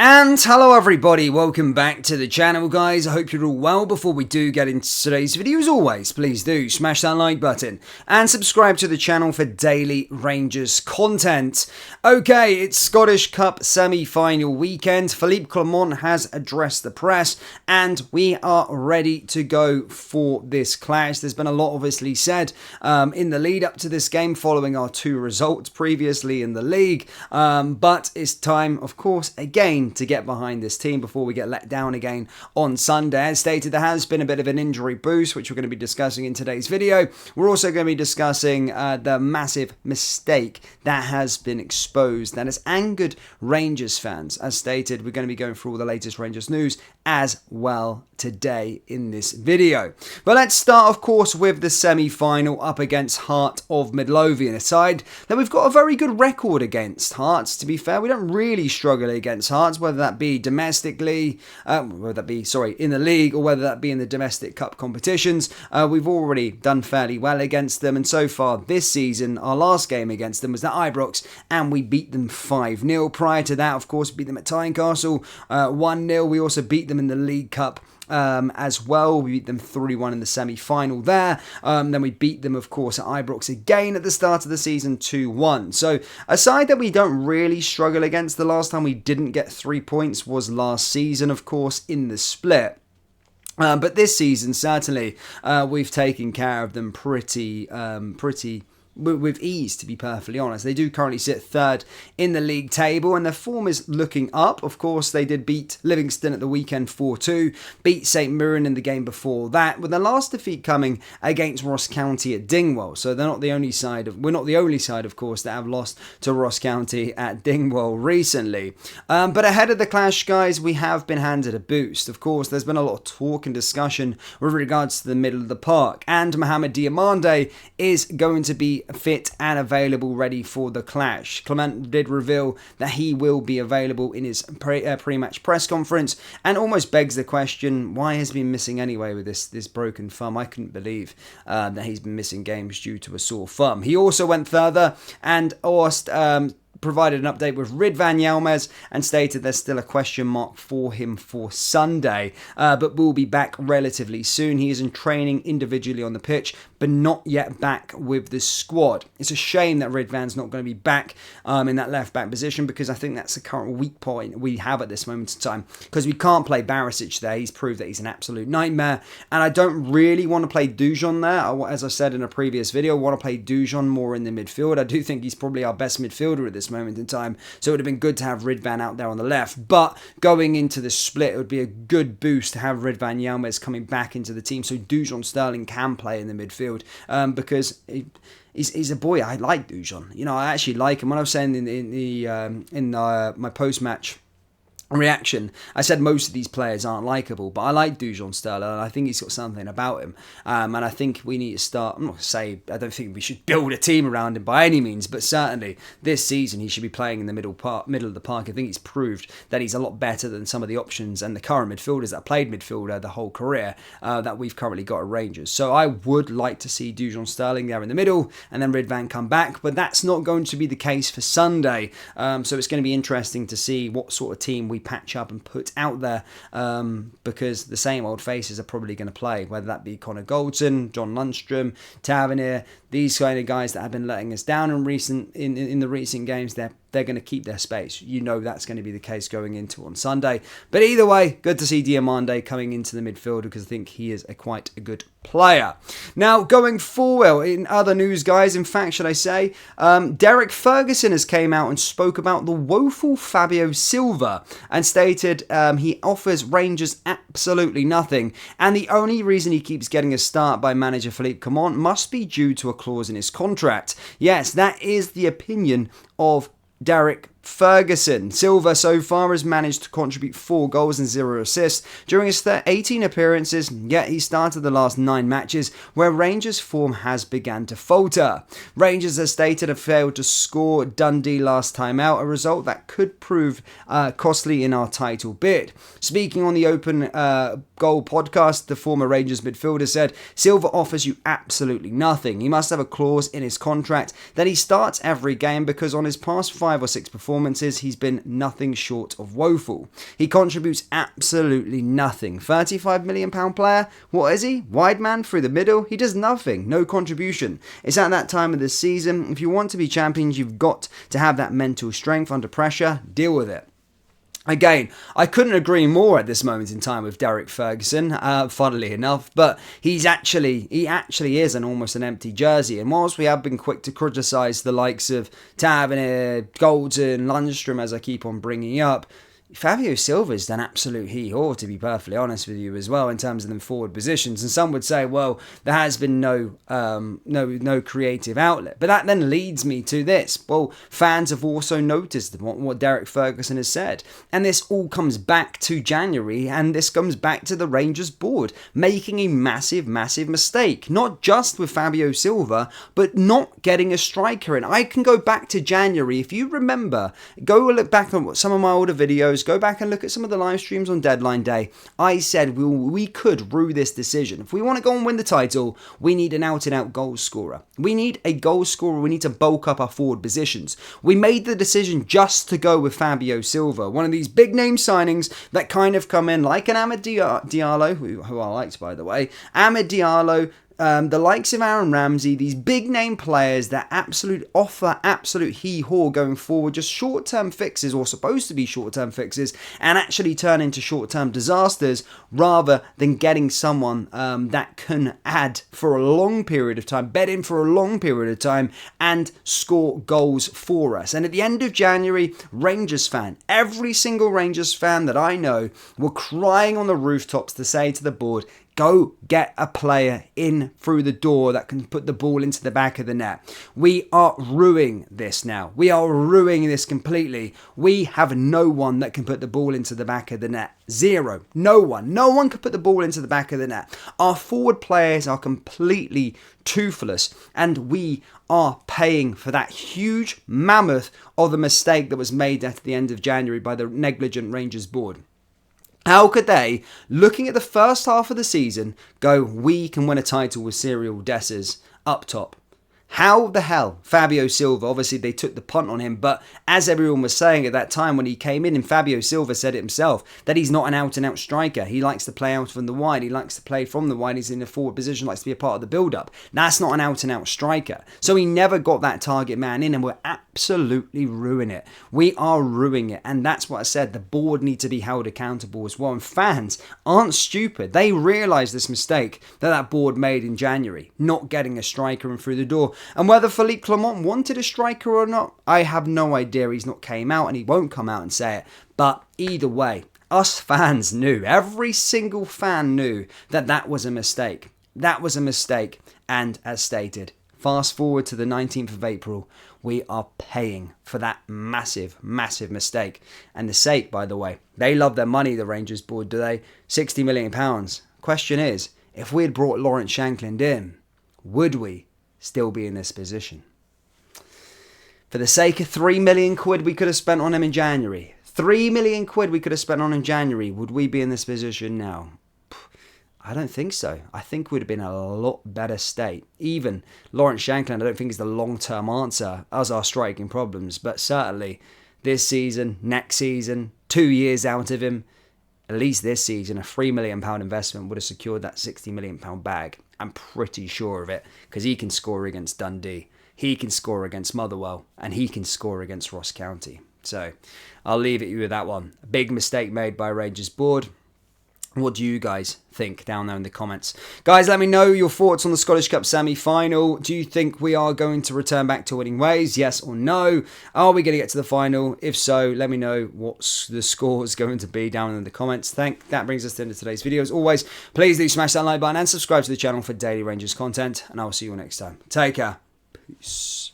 And hello everybody, welcome back to the channel guys. I hope you're all well. Before we do get into today's video, as always, please do smash that like button and subscribe to the channel for daily Rangers content. Okay, it's Scottish Cup semi-final weekend. Philippe Clement has addressed the press and we are ready to go for this clash. There's been a lot obviously said in the lead up to this game following our two results previously in the league, but it's time, of course, again to get behind this team before we get let down again on Sunday. As stated, there has been a bit of an injury boost, which we're going to be discussing in today's video. We're also going to be discussing the massive mistake that has been exposed that has angered Rangers fans. As stated, we're going to be going through all the latest Rangers news as well today in this video. But let's start, of course, with the semi-final up against Heart of Midlothian, a side that we've got a very good record against. Hearts, to be fair, we don't really struggle against Hearts, whether that be domestically, in the league, or whether that be in the domestic cup competitions. We've already done fairly well against them, and so far this season, our last game against them was at Ibrox, and we beat them 5-0. Prior to that, of course, beat them at Tynecastle 1-0. We also beat them in the League Cup as well. We beat them 3-1 in the semi-final there. Then we beat them, of course, at Ibrox again at the start of the season 2-1. So a side that we don't really struggle against. The last time we didn't get 3 points was last season, of course, in the split. But this season, certainly, we've taken care of them pretty with ease, to be perfectly honest. They do currently sit third in the league table and their form is looking up. Of course, they did beat Livingston at the weekend 4-2, beat St Mirren in the game before that, with the last defeat coming against Ross County at Dingwall. So we're not the only side, of course, that have lost to Ross County at Dingwall recently. But ahead of the clash, guys, we have been handed a boost. Of course, there's been a lot of talk and discussion with regards to the middle of the park, and Mohamed Diomande is going to be fit and available ready for the clash. Clement did reveal that he will be available in his pre-match press conference, and almost begs the question, why has he been missing anyway with this broken thumb? I couldn't believe that he's been missing games due to a sore thumb. He also went further and asked provided an update with Ridvan Yilmaz and stated there's still a question mark for him for Sunday, but will be back relatively soon. He is in training individually on the pitch, but not yet back with the squad. It's a shame that Ridvan's not going to be back in that left-back position, because I think that's the current weak point we have at this moment in time, because we can't play Barisic there. He's proved that he's an absolute nightmare, and I don't really want to play Dujon there. As I said in a previous video, I want to play Dujon more in the midfield. I do think he's probably our best midfielder at this moment in time, so it would have been good to have Ridvan out there on the left. But going into the split, it would be a good boost to have Ridvan Yilmaz coming back into the team, so Dujon Sterling can play in the midfield, because he's a boy. I like Dujon. You know, I actually like him. When I was saying in my post-match reaction, I said most of these players aren't likeable, but I like Dujon Sterling, and I think he's got something about him, and I think we need to start. I'm not going to say I don't think we should build a team around him by any means, but certainly this season he should be playing in the middle of the park. I think he's proved that he's a lot better than some of the options and the current midfielders that played midfielder the whole career that we've currently got at Rangers. So I would like to see Dujon Sterling there in the middle and then Ridvan come back, but that's not going to be the case for Sunday, so it's going to be interesting to see what sort of team we patch up and put out there, because the same old faces are probably going to play, whether that be Connor Goldson, John Lundstrom, Tavernier, these kind of guys that have been letting us down in the recent games. They're going to keep their space. You know that's going to be the case going into on Sunday. But either way, good to see Diomande coming into the midfield, because I think he is quite a good player. Now, going forward, in other news, guys, in fact, should I say, Derek Ferguson has came out and spoke about the woeful Fabio Silva and stated he offers Rangers absolutely nothing, and the only reason he keeps getting a start by manager Philippe Clement must be due to a clause in his contract. Yes, that is the opinion of Derek Ferguson. Silva so far has managed to contribute 4 goals and 0 assists during his 18 appearances, yet he started the last 9 matches where Rangers' form has begun to falter. Rangers, as stated, have failed to score Dundee last time out, a result that could prove costly in our title bid. Speaking on the Open Goal podcast, the former Rangers midfielder said, Silva offers you absolutely nothing. He must have a clause in his contract that he starts every game, because on his past 5 or 6 performances, performances, he's been nothing short of woeful. He contributes absolutely nothing. £35 million player? What is he? Wide man through the middle? He does nothing. No contribution. It's at that time of the season. If you want to be champions, you've got to have that mental strength under pressure. Deal with it. Again, I couldn't agree more at this moment in time with Derek Ferguson, funnily enough, but he actually is almost an empty jersey. And whilst we have been quick to criticise the likes of Tavernier, Golden, Lundstrom, as I keep on bringing up, Fabio Silva's done absolute hee-haw, to be perfectly honest with you, as well, in terms of them forward positions. And some would say, well, there has been no creative outlet. But that then leads me to this. Well, fans have also noticed what Derek Ferguson has said. And this all comes back to January, and this comes back to the Rangers board making a massive, massive mistake. Not just with Fabio Silva, but not getting a striker in. I can go back to January. If you remember, go look back on some of my older videos, go back and look at some of the live streams on deadline day. I said we could rue this decision. If we want to go and win the title, we need an out-and-out goal scorer. We need a goal scorer. We need to bulk up our forward positions. We made the decision just to go with Fabio Silva, one of these big-name signings that kind of come in like an Amad Diallo, who I liked, by the way. Amad Diallo, the likes of Aaron Ramsey, these big name players that offer absolute hee-haw going forward, just short-term fixes, or supposed to be short-term fixes, and actually turn into short-term disasters, rather than getting someone that can add for a long period of time, bed in for a long period of time, and score goals for us. And at the end of January, every single Rangers fan that I know, were crying on the rooftops to say to the board, go get a player in through the door that can put the ball into the back of the net. We are ruining this now. We are ruining this completely. We have no one that can put the ball into the back of the net. Zero. No one. No one can put the ball into the back of the net. Our forward players are completely toothless, and we are paying for that huge mammoth of a mistake that was made at the end of January by the negligent Rangers board. How could they, looking at the first half of the season, go, we can win a title with Cyril Dessers up top? How the hell? Fabio Silva, obviously they took the punt on him, but as everyone was saying at that time when he came in, and Fabio Silva said it himself, that he's not an out-and-out striker. He likes to play out from the wide. He likes to play from the wide. He's in a forward position, likes to be a part of the build-up. That's not an out-and-out striker. So he never got that target man in, and we're absolutely ruining it. We are ruining it, and that's what I said. The board need to be held accountable as well, and fans aren't stupid. They realise this mistake that board made in January, not getting a striker in through the door. And whether Philippe Clement wanted a striker or not, I have no idea. He's not came out, and he won't come out and say it. But either way, us fans knew, every single fan knew that was a mistake. That was a mistake. And as stated, fast forward to the 19th of April, we are paying for that massive, massive mistake. And the sake, by the way, they love their money, the Rangers board, do they? £60 million. Question is, if we had brought Lawrence Shankland in, would we still be in this position? For the sake of £3 million we could have spent on him in January, £3 million we could have spent on him in January, would we be in this position now? I don't think so. I think we'd have been in a lot better state. Even Lawrence Shankland, I don't think is the long-term answer as our striking problems, but certainly this season, next season, 2 years out of him, at least this season, a £3 million investment would have secured that £60 million bag. I'm pretty sure of it, because he can score against Dundee, he can score against Motherwell, and he can score against Ross County. So I'll leave it with that one. A big mistake made by Rangers board. What do you guys think down there in the comments? Guys, let me know your thoughts on the Scottish Cup semi-final. Do you think we are going to return back to winning ways? Yes or no? Are we going to get to the final? If so, let me know what the score is going to be down in the comments. That brings us to the end of today's video. As always, please do smash that like button and subscribe to the channel for daily Rangers content. And I will see you all next time. Take care. Peace.